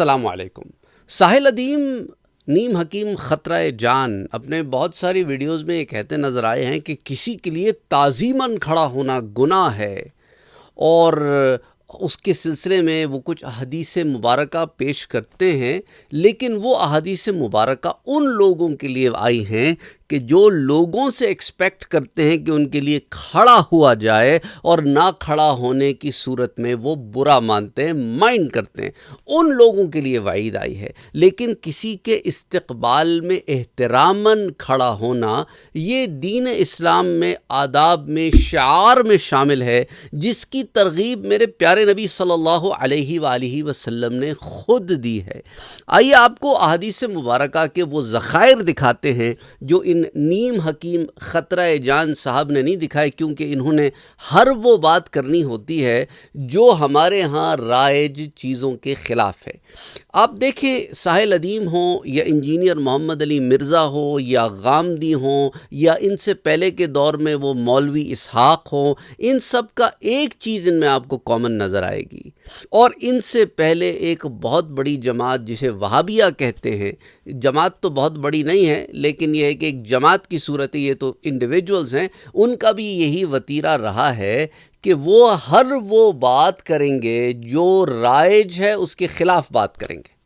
السلام علیکم۔ ساحل ادیم نیم حکیم خطرہ جان اپنے بہت ساری ویڈیوز میں یہ کہتے نظر آئے ہیں کہ کسی کے لیے تعظیماً کھڑا ہونا گناہ ہے، اور اس کے سلسلے میں وہ کچھ احادیث مبارکہ پیش کرتے ہیں، لیکن وہ احادیث مبارکہ ان لوگوں کے لیے آئی ہیں کہ جو لوگوں سے ایکسپیکٹ کرتے ہیں کہ ان کے لیے کھڑا ہوا جائے، اور نہ کھڑا ہونے کی صورت میں وہ برا مانتے ہیں، مائنڈ کرتے ہیں، ان لوگوں کے لیے وعید آئی ہے۔ لیکن کسی کے استقبال میں احتراماً کھڑا ہونا یہ دین اسلام میں آداب میں شعار میں شامل ہے، جس کی ترغیب میرے پیارے نبی صلی اللہ علیہ وآلہ وسلم نے خود دی ہے۔ آئیے آپ کو احادیث مبارکہ کے وہ ذخائر دکھاتے ہیں جو ان نیم حکیم خطرہ جان صاحب نے نہیں دکھائے، کیونکہ انہوں نے ہر وہ بات کرنی ہوتی ہے جو ہمارے ہاں رائج چیزوں کے خلاف ہے۔ آپ دیکھیں، ساحل ادیم ہوں یا انجینئر محمد علی مرزا ہو یا غامدی ہوں یا ان سے پہلے کے دور میں وہ مولوی اسحاق ہوں، ان سب کا ایک چیز ان میں آپ کو کامن نظر آئے گی۔ اور ان سے پہلے ایک بہت بڑی جماعت جسے وہابیہ کہتے ہیں، جماعت تو بہت بڑی نہیں ہے لیکن یہ ہے کہ ایک جماعت کی صورت ہے، یہ تو انڈیویجولز ہیں، ان کا بھی یہی وتیرہ رہا ہے کہ وہ ہر وہ بات کریں گے جو رائج ہے اس کے خلاف بات کریں گے۔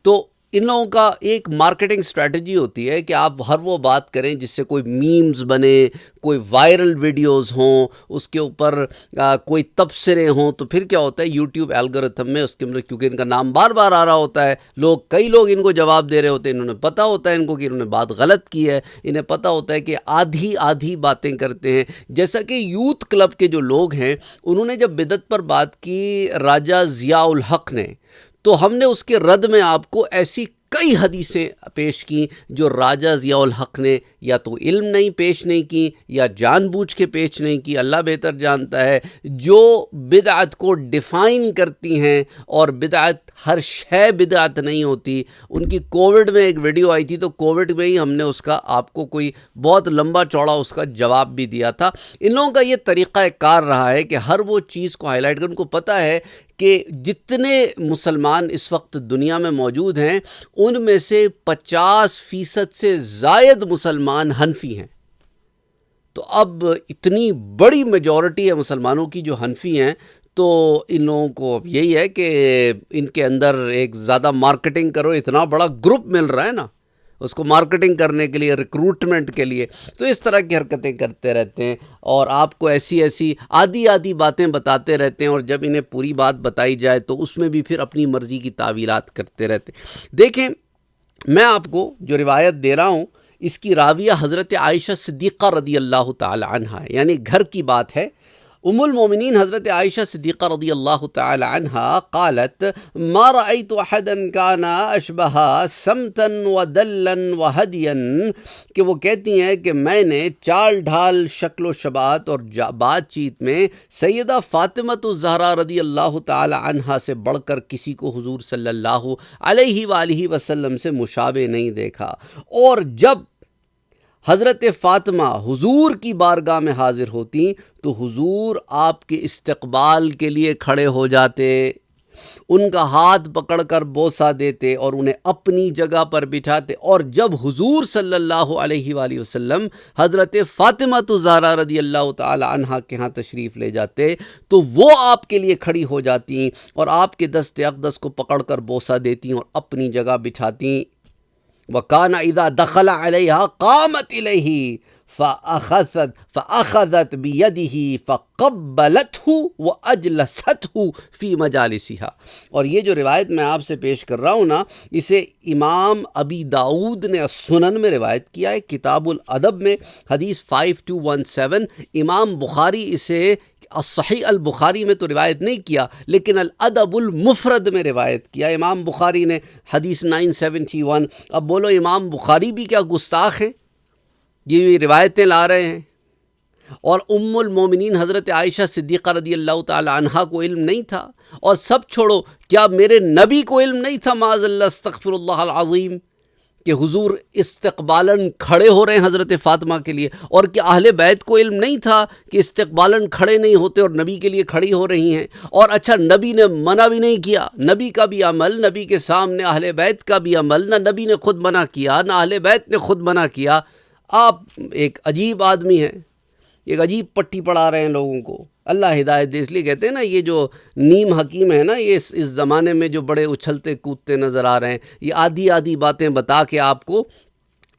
تو ان لوگوں کا ایک مارکیٹنگ اسٹریٹجی ہوتی ہے کہ آپ ہر وہ بات کریں جس سے کوئی میمز بنے، کوئی وائرل ویڈیوز ہوں، اس کے اوپر کوئی تبصرے ہوں، تو پھر کیا ہوتا ہے یوٹیوب الگورتھم میں اس کے اندر، کیونکہ ان کا نام بار بار آ رہا ہوتا ہے، کئی لوگ ان کو جواب دے رہے ہوتے ہیں، انہوں نے پتہ ہوتا ہے ان کو کہ انہوں نے بات غلط کی ہے، انہیں پتہ ہوتا ہے کہ آدھی باتیں کرتے ہیں۔ جیسا کہ یوتھ کلب کے جو لوگ ہیں، انہوں نے جب بدعت پر بات کی راجہ ضیاء الحق نے، تو ہم نے اس کے رد میں آپ کو ایسی کئی حدیثیں پیش کی جو راجہ ضیاء الحق نے یا تو علم نہیں پیش نہیں کی یا جان بوجھ کے پیش نہیں کی، اللہ بہتر جانتا ہے، جو بدعت کو ڈیفائن کرتی ہیں، اور بدعت ہر شے بدعت نہیں ہوتی۔ ان کی کووڈ میں ایک ویڈیو آئی تھی، تو کووڈ میں ہی ہم نے اس کا آپ کو کوئی بہت لمبا چوڑا اس کا جواب بھی دیا تھا۔ ان لوگوں کا یہ طریقہ کار رہا ہے کہ ہر وہ چیز کو ہائی لائٹ کر، ان کو پتہ ہے کہ جتنے مسلمان اس وقت دنیا میں موجود ہیں ان میں سے 50% سے زائد مسلمان حنفی ہیں۔ تو اب اتنی بڑی میجورٹی ہے مسلمانوں کی جو حنفی ہیں، تو ان لوگوں کو یہی ہے کہ ان کے اندر ایک زیادہ مارکیٹنگ کرو، اتنا بڑا گروپ مل رہا ہے نا اس کو مارکیٹنگ کرنے کے لیے، ریکروٹمنٹ کے لیے، تو اس طرح کی حرکتیں کرتے رہتے ہیں، اور آپ کو ایسی آدھی باتیں بتاتے رہتے ہیں، اور جب انہیں پوری بات بتائی جائے تو اس میں بھی پھر اپنی مرضی کی تعویلات کرتے رہتے ہیں۔ دیکھیں، میں آپ کو جو روایت دے رہا ہوں اس کی راویہ حضرت عائشہ صدیقہ رضی اللہ تعالی عنہ ہے، یعنی گھر کی بات ہے۔ ام المومنین حضرت عائشہ صدیقہ رضی اللہ تعالی عنہ قالت ما رأيت احدا كان اشبہ سمتا ودلا وہدیا، کہ وہ کہتی ہیں کہ میں نے چال ڈھال، شکل و شباہت اور بات چیت میں سیدہ فاطمہ الزہرا رضی اللہ تعالی عنہ سے بڑھ کر کسی کو حضور صلی اللہ علیہ وآلہ وسلم سے مشابہ نہیں دیکھا۔ اور جب حضرت فاطمہ حضور کی بارگاہ میں حاضر ہوتی تو حضور آپ کے استقبال کے لیے کھڑے ہو جاتے، ان کا ہاتھ پکڑ کر بوسہ دیتے اور انہیں اپنی جگہ پر بٹھاتے، اور جب حضور صلی اللہ علیہ وآلہ وسلم حضرت فاطمہ الزہرا رضی اللہ تعالی عنہ کے ہاں تشریف لے جاتے تو وہ آپ کے لیے کھڑی ہو جاتی اور آپ کے دست اقدس کو پکڑ کر بوسہ دیتی اور اپنی جگہ بٹھاتی۔ وَكَانَ إِذَا دَخَلَ عَلَيْهَا قَامَتْ إِلَيْهِ فَأَخَذَتْ بِيَدِهِ فَقَبَّلَتْهُ وَأَجْلَسَتْهُ فِي مَجَالِسِهَا۔ اور یہ جو روایت میں آپ سے پیش کر رہا ہوں نا، اسے امام ابی داؤد نے السنن میں روایت کیا ہے، کتاب الادب میں حدیث 5217۔ امام بخاری اسے الصحیح البخاری میں تو روایت نہیں کیا، لیکن الادب المفرد میں روایت کیا امام بخاری نے، حدیث 971۔ اب بولو امام بخاری بھی کیا گستاخ ہیں؟ یہ روایتیں لا رہے ہیں، اور ام المومنین حضرت عائشہ صدیقہ رضی اللہ تعالی عنہا کو علم نہیں تھا؟ اور سب چھوڑو، کیا میرے نبی کو علم نہیں تھا؟ معاذ اللہ، استغفر اللہ العظیم۔ کہ حضور استقبالاً کھڑے ہو رہے ہیں حضرت فاطمہ کے لیے، اور کہ اہل بیت کو علم نہیں تھا کہ استقبالاً کھڑے نہیں ہوتے اور نبی کے لیے کھڑی ہو رہی ہیں؟ اور اچھا، نبی نے منع بھی نہیں کیا، نبی کا بھی عمل، نبی کے سامنے اہل بیت کا بھی عمل، نہ نبی نے خود منع کیا نہ اہل بیت نے خود منع کیا۔ آپ ایک عجیب آدمی ہیں، ایک عجیب پٹی پڑھا رہے ہیں لوگوں کو۔ اللہ ہدایت دے، اس لیے کہتے ہیں نا یہ جو نیم حکیم ہے نا، یہ اس زمانے میں جو بڑے اچھلتے کودتے نظر آ رہے ہیں، یہ آدھی آدھی باتیں بتا کے آپ کو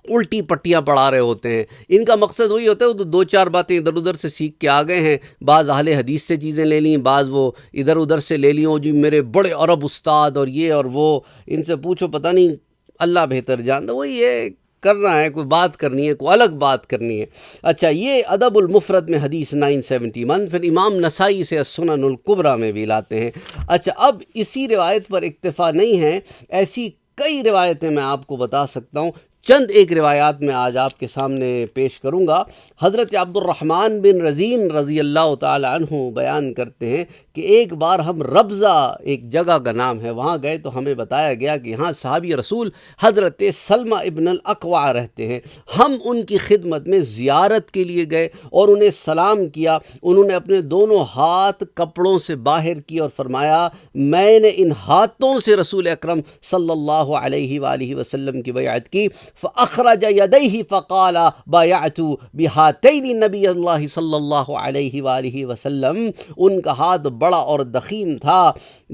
الٹی پٹیاں پڑھا رہے ہوتے ہیں۔ ان کا مقصد وہی ہوتا ہے، وہ تو دو چار باتیں ادھر ادھر سے سیکھ کے آ گئے ہیں، بعض اہل حدیث سے چیزیں لے لیں، بعض وہ ادھر ادھر سے لے لیں، جی میرے بڑے عرب استاد اور یہ اور وہ، ان سے پوچھو پتہ نہیں، اللہ بہتر جانتا، وہی یہ کرنا ہے، کوئی بات کرنی ہے، کوئی الگ بات کرنی ہے۔ اچھا، یہ ادب المفرد میں حدیث 971، پھر امام نسائی سے السنن الکبریٰ میں بھی لاتے ہیں۔ اچھا، اب اسی روایت پر اکتفا نہیں ہے، ایسی کئی روایتیں میں آپ کو بتا سکتا ہوں۔ چند ایک روایات میں آج آپ کے سامنے پیش کروں گا۔ حضرت عبد الرحمن بن رزین رضی اللہ تعالی عنہ بیان کرتے ہیں کہ ایک بار ہم ربضہ، ایک جگہ کا نام ہے، وہاں گئے تو ہمیں بتایا گیا کہ ہاں صحابی رسول حضرت سلمہ ابن الاکوع رہتے ہیں۔ ہم ان کی خدمت میں زیارت کے لیے گئے اور انہیں سلام کیا۔ انہوں نے اپنے دونوں ہاتھ کپڑوں سے باہر کیے اور فرمایا، میں نے ان ہاتھوں سے رسول اکرم صلی اللہ علیہ وآلہ وسلم کی بیعت کی۔ فأخرج یدیہ فقال بایعت بہاتین نبی اللہ صلی اللہ علیہ وآلہ وسلم۔ ان کا ہاتھ بڑا اور دخیم تھا،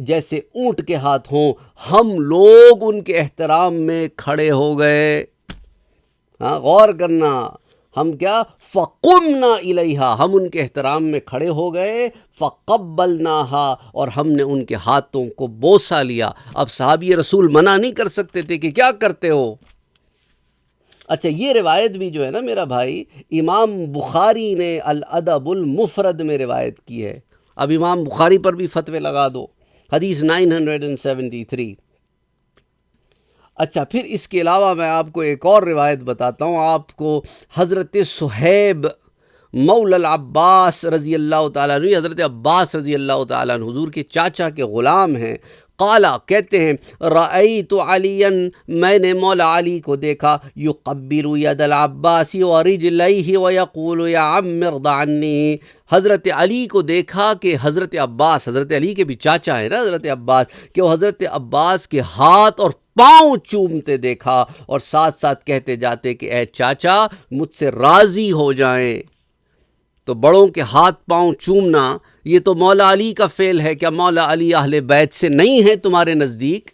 جیسے اونٹ کے ہاتھ ہوں۔ ہم لوگ ان کے احترام میں کھڑے ہو گئے۔ ہاں، غور کرنا، ہم کیا؟ فقمنا الیہا، ہم ان کے احترام میں کھڑے ہو گئے۔ فقبلناہا، اور ہم نے ان کے ہاتھوں کو بوسہ لیا۔ اب صحابی رسول منع نہیں کر سکتے تھے کہ کیا کرتے ہو۔ اچھا، یہ روایت بھی جو ہے نا میرا بھائی، امام بخاری نے الادب المفرد میں روایت کی ہے۔ اب امام بخاری پر بھی فتوے لگا دو، حدیث 973۔ اچھا، پھر اس کے علاوہ میں آپ کو ایک اور روایت بتاتا ہوں۔ آپ کو حضرت صہیب مولا العباس رضی اللہ تعالیٰ عنہ، حضرت عباس رضی اللہ تعالیٰ عنہ حضور کے چاچا کے غلام ہیں، قالا کہتے ہیں، رأیت علیا، میں نے مولا علی کو دیکھا، یقبل ید العباس ورجلیہ ویقول یا عم ارض عنی۔ حضرت علی کو دیکھا کہ حضرت عباس، حضرت علی کے بھی چاچا ہیں نا حضرت عباس، کہ وہ حضرت عباس کے ہاتھ اور پاؤں چومتے دیکھا، اور ساتھ ساتھ کہتے جاتے کہ اے چاچا مجھ سے راضی ہو جائیں۔ تو بڑوں کے ہاتھ پاؤں چومنا یہ تو مولا علی کا فعل ہے، کیا مولا علی اہل بیت سے نہیں ہے تمہارے نزدیک؟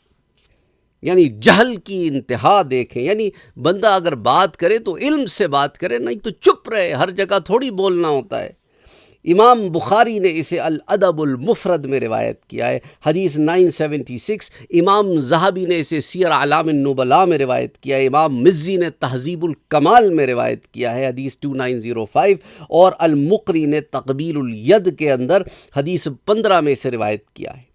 یعنی جہل کی انتہا دیکھیں، یعنی بندہ اگر بات کرے تو علم سے بات کرے، نہیں تو چپ رہے، ہر جگہ تھوڑی بولنا ہوتا ہے۔ امام بخاری نے اسے الادب المفرد میں روایت کیا ہے، حدیث 976۔ امام ذہبی نے اسے سیر اعلام النبلاء میں روایت کیا ہے، امام مزی نے تہذیب الکمال میں روایت کیا ہے، حدیث 2905، اور المقری نے تقبیل الید کے اندر حدیث 15 میں اسے روایت کیا ہے۔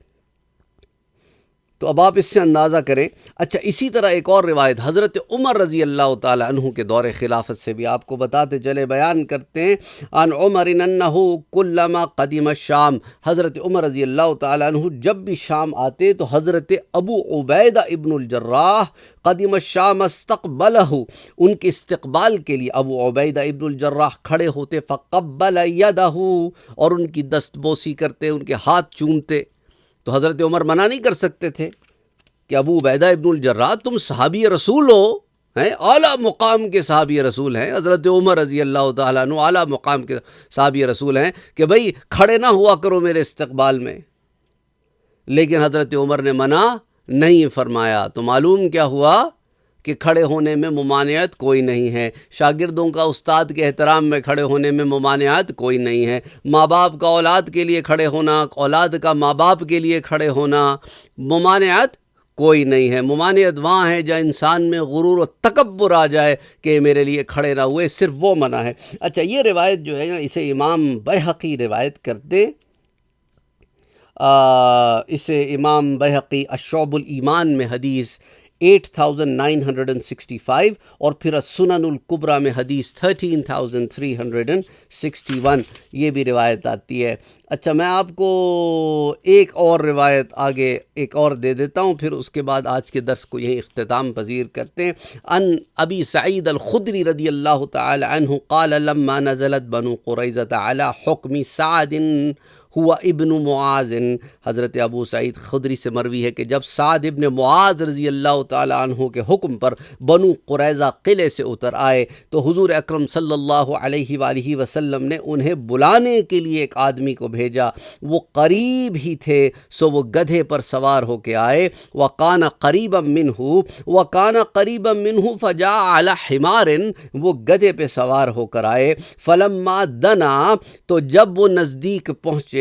تو اب آپ اس سے اندازہ کریں۔ اچھا، اسی طرح ایک اور روایت حضرت عمر رضی اللہ تعالی عنہ کے دور خلافت سے بھی آپ کو بتاتے چلے، بیان کرتے ہیں، عن عمر انہ کلما قدم الشام، حضرت عمر رضی اللہ تعالی عنہ جب بھی شام آتے تو حضرت ابو عبیدہ ابن الجراح قدم الشام استقبلہ، ان کے استقبال کے لیے ابو عبیدہ ابن الجراح کھڑے ہوتے، فقبل یدہ، اور ان کی دست بوسی کرتے، ان کے ہاتھ چومتے۔ تو حضرت عمر منع نہیں کر سکتے تھے کہ ابو عبیدہ ابن الجراح تم صحابی رسول ہو، ہیں اعلیٰ مقام کے صحابی رسول ہیں، حضرت عمر رضی اللہ تعالیٰ عنہ اعلیٰ مقام کے صحابی رسول ہیں، کہ بھئی کھڑے نہ ہوا کرو میرے استقبال میں۔ لیکن حضرت عمر نے منع نہیں فرمایا، تو معلوم کیا ہوا کہ کھڑے ہونے میں ممانعت کوئی نہیں ہے، شاگردوں کا استاد کے احترام میں کھڑے ہونے میں ممانعت کوئی نہیں ہے، ماں باپ کا اولاد کے لیے کھڑے ہونا، اولاد کا ماں باپ کے لیے کھڑے ہونا، ممانعت کوئی نہیں ہے۔ ممانعت وہاں ہے جہاں انسان میں غرور و تکبر آ جائے کہ میرے لیے کھڑے نہ ہوئے، صرف وہ منع ہے۔ اچھا، یہ روایت جو ہے اسے امام بیہقی روایت کرتے، اسے امام بیہقی الشعب الایمان میں حدیث 8965 اور پھر السنن الکبریٰ میں حدیث 13361 یہ بھی روایت آتی ہے۔ اچھا، میں آپ کو ایک اور روایت آگے ایک اور دے دیتا ہوں، پھر اس کے بعد آج کے درس کو یہیں اختتام پذیر کرتے ہیں۔ ان ابی سعید الخدری رضی اللہ تعالی عنہ قال لما نزلت بنو قریظہ علی حکم سعد ہوا ابن معاذ، حضرت ابو سعید خدری سے مروی ہے کہ جب سعد ابن معاذ رضی اللہ تعالی عنہ کے حکم پر بنو قریظہ قلعے سے اتر آئے تو حضور اکرم صلی اللہ علیہ وآلہ وسلم نے انہیں بلانے کے لیے ایک آدمی کو بھیجا۔ وہ قریب ہی تھے سو وہ گدھے پر سوار ہو کے آئے۔ وَقَانَ قَرِيبًا مِّنْهُ فَجَاءَ عَلَى حِمَارٍ، وہ گدھے پہ سوار ہو کر آئے۔ فَلَمَّا دَنَا، تو جب وہ نزدیک پہنچے،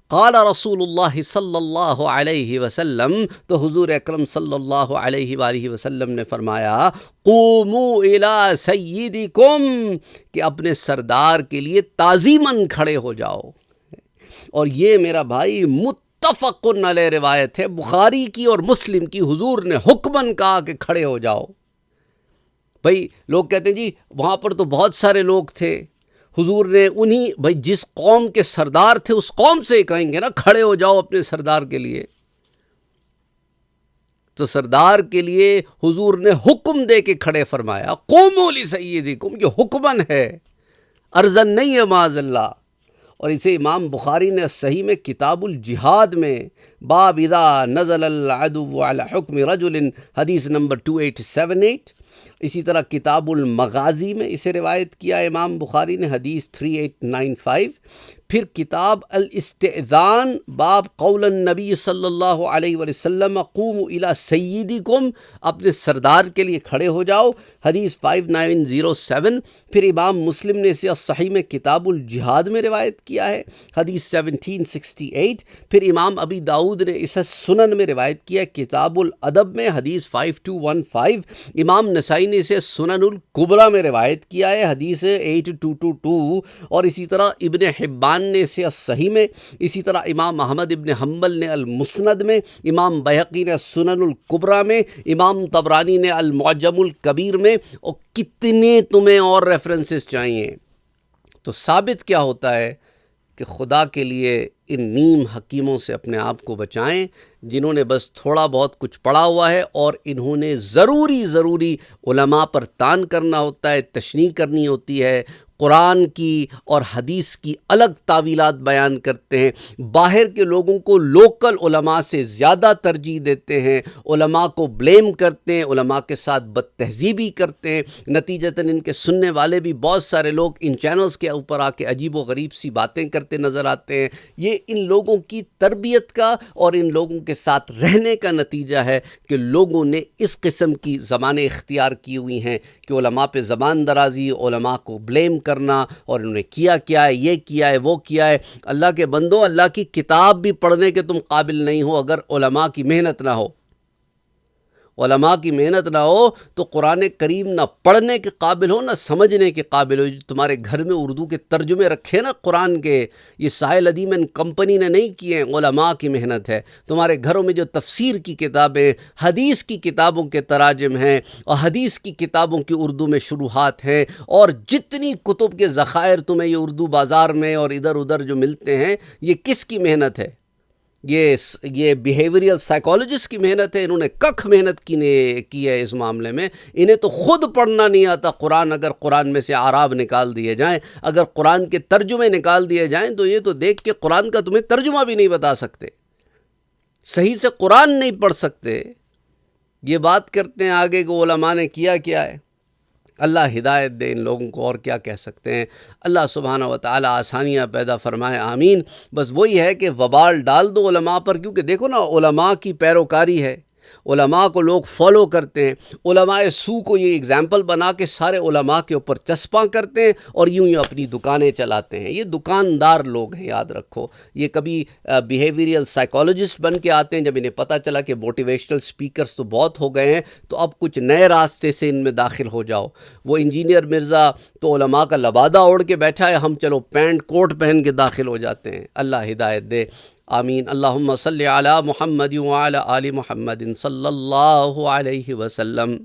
قال رسول اللہ صلی اللہ علیہ وسلم، تو حضور اکرم صلی اللہ علیہ وآلہ وسلم نے فرمایا قوموا الی سیدکم، کہ اپنے سردار کے لیے تعظیماً کھڑے ہو جاؤ۔ اور یہ میرا بھائی متفق علیہ روایت ہے، بخاری کی اور مسلم کی، حضور نے حکماً کہا کہ کھڑے ہو جاؤ۔ بھائی لوگ کہتے ہیں جی وہاں پر تو بہت سارے لوگ تھے، حضور نے انہی بھائی جس قوم کے سردار تھے اس قوم سے کہیں گے نا کھڑے ہو جاؤ اپنے سردار کے لیے۔ تو سردار کے لیے حضور نے حکم دے کے کھڑے فرمایا، قوموا لسیدکم، یہ حکمن ہے، ارزن نہیں ہے معاذ اللہ۔ اور اسے امام بخاری نے صحیح میں کتاب الجہاد میں باب اذا نزل العدو علی حکم رجل حدیث نمبر 2878، اسی طرح کتاب المغازی میں اسے روایت کیا امام بخاری نے حدیث 3895، پھر کتاب الاستئذان باب قول النبی صلی اللہ علیہ وسلم قوموا الی سیدکم، اپنے سردار کے لیے کھڑے ہو جاؤ، حدیث 5907، پھر امام مسلم نے اسے صحیح میں کتاب الجہاد میں روایت کیا ہے حدیث 1768، پھر امام ابی داؤد نے اسے سنن میں روایت کیا ہے کتاب الادب میں حدیث 5215، امام نسائی نے اسے سنن الکبریٰ میں روایت کیا ہے حدیث 8222، اور اسی طرح ابن حبان نے اسے صحیح میں، اسی طرح امام احمد ابن حنبل نے المسند میں، امام بہقی نے سنن الکبریٰ میں، امام طبرانی نے المعجم الکبیر میں، اور کتنے تمہیں اور ریفرنسز چاہیے۔ تو ثابت کیا ہوتا ہے کہ خدا کے لیے ان نیم حکیموں سے اپنے آپ کو بچائیں جنہوں نے بس تھوڑا بہت کچھ پڑھا ہوا ہے اور انہوں نے ضروری علماء پر تان کرنا ہوتا ہے، تشنیع کرنی ہوتی ہے، قرآن کی اور حدیث کی الگ تعویلات بیان کرتے ہیں، باہر کے لوگوں کو لوکل علماء سے زیادہ ترجیح دیتے ہیں، علماء کو بلیم کرتے ہیں، علماء کے ساتھ بد تہذیبی کرتے ہیں، نتیجتاً ان کے سننے والے بھی بہت سارے لوگ ان چینلز کے اوپر آ کے عجیب و غریب سی باتیں کرتے نظر آتے ہیں۔ یہ ان لوگوں کی تربیت کا اور ان لوگوں کے ساتھ رہنے کا نتیجہ ہے کہ لوگوں نے اس قسم کی زبانیں اختیار کی ہوئی ہیں کہ علماء پہ زبان درازی، علماء کو بلیم کرنا، اور انہوں نے کیا ہے، یہ کیا ہے، وہ کیا ہے۔ اللہ کے بندو، اللہ کی کتاب بھی پڑھنے کے تم قابل نہیں ہو اگر علماء کی محنت نہ ہو۔ علماء کی محنت نہ ہو تو قرآن کریم نہ پڑھنے کے قابل ہو نہ سمجھنے کے قابل ہو۔ تمہارے گھر میں اردو کے ترجمے رکھے نا قرآن کے، یہ ساحل ادیم اینڈ کمپنی نے نہیں کیے ہیں، علماء کی محنت ہے۔ تمہارے گھروں میں جو تفسیر کی کتابیں، حدیث کی کتابوں کے تراجم ہیں اور حدیث کی کتابوں کی اردو میں شروحات ہیں، اور جتنی کتب کے ذخائر تمہیں یہ اردو بازار میں اور ادھر ادھر جو ملتے ہیں، یہ کس کی محنت ہے؟ یہ بیہیویئرل سائیکالوجسٹ کی محنت ہے۔ انہوں نے ککھ محنت کی ہے اس معاملے میں۔ انہیں تو خود پڑھنا نہیں آتا قرآن، اگر قرآن میں سے اعراب نکال دیے جائیں، اگر قرآن کے ترجمے نکال دیے جائیں تو یہ تو دیکھ کے قرآن کا تمہیں ترجمہ بھی نہیں بتا سکتے، صحیح سے قرآن نہیں پڑھ سکتے۔ یہ بات کرتے ہیں آگے کہ علماء نے کیا ہے۔ اللہ ہدایت دے ان لوگوں کو، اور کیا کہہ سکتے ہیں۔ اللہ سبحانہ و تعالی آسانیاں پیدا فرمائے، آمین۔ بس وہی ہے کہ وبال ڈال دو علماء پر، کیونکہ دیکھو نا علماء کی پیروکاری ہے، علماء کو لوگ فالو کرتے ہیں، علماء سو کو یہ اگزامپل بنا کے سارے علماء کے اوپر چسپاں کرتے ہیں اور یوں اپنی دکانیں چلاتے ہیں۔ یہ دکاندار لوگ ہیں، یاد رکھو۔ یہ کبھی بیہیویئرل سائیکالوجسٹ بن کے آتے ہیں، جب انہیں پتہ چلا کہ موٹیویشنل سپیکرز تو بہت ہو گئے ہیں تو اب کچھ نئے راستے سے ان میں داخل ہو جاؤ۔ وہ انجینئر مرزا تو علماء کا لبادہ اوڑھ کے بیٹھا ہے، ہم چلو پینٹ کوٹ پہن کے داخل ہو جاتے ہیں۔ اللہ ہدایت دے۔ آمین۔ اللہم صلی علی محمد وعلی آل محمد صلی اللہ علیہ وسلم۔